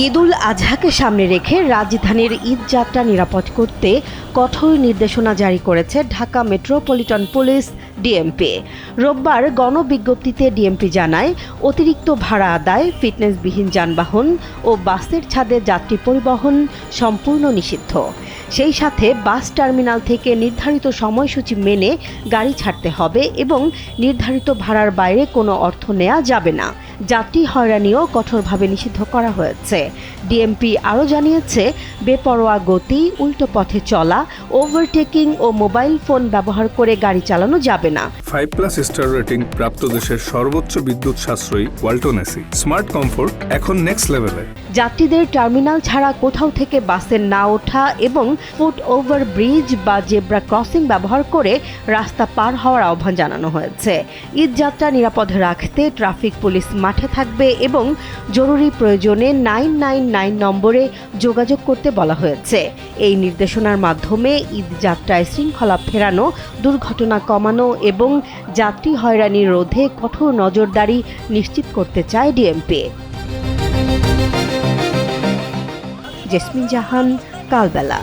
ঈদুল আজহাকে সামনে রেখে রাজধানীর ঈদযাত্রা নিরাপদ করতে কঠোর নির্দেশনা জারি করেছে ঢাকা মেট্রোপলিটন পুলিশ ডিএমপি। রোববার গণবিজ্ঞপ্তিতে ডিএমপি জানায়, অতিরিক্ত ভাড়া আদায়, ফিটনেসবিহীন যানবাহন ও বাসের ছাদে যাত্রী পরিবহন সম্পূর্ণ নিষিদ্ধ। সেই সাথে বাস টার্মিনাল থেকে নির্ধারিত সময়সূচি মেনে গাড়ি ছাড়তে হবে এবং নির্ধারিত ভাড়ার বাইরে কোনো অর্থ নেওয়া যাবে না। যাত্রী হয়রানিও কঠোরভাবে নিষিদ্ধ করা হয়েছে। ডিএমপি আরও জানিয়েছে, বেপরোয়া গতি, উল্টো পথে চলা, ওভারটেকিং ও মোবাইল ফোন ব্যবহার করে গাড়ি চালানো যাবে না। 5+ স্টার রেটিং প্রাপ্ত দেশের সর্বোচ্চ বিদ্যুৎ সাশ্রয়ী ওয়ালটন এসি স্মার্ট কমফোর্ট এখন নেক্সট লেভেলে। যাত্রীদের টার্মিনাল ছাড়া কোথাও থেকে বাসে না ওঠা এবং ফুট ওভার ব্রিজ বা জেব্রা ক্রসিং ব্যবহার করে রাস্তা পার হওয়ার আহ্বান জানানো হয়েছে। ঈদযাত্রা নিরাপদ রাখতে ট্রাফিক পুলিশ মাঠে থাকবে এবং জরুরি প্রয়োজনে 999 নম্বরে যোগাযোগ করতে বলা হয়েছে। এই নির্দেশনার মাধ্যমে ঈদযাত্রায় শৃঙ্খলা ফেরানো, দুর্ঘটনা কমানো এবং যাত্রী হয়রানি রোধে কঠোর নজরদারি নিশ্চিত করতে চায় ডিএমপি। জেসমিন জাহান, কালবেলা।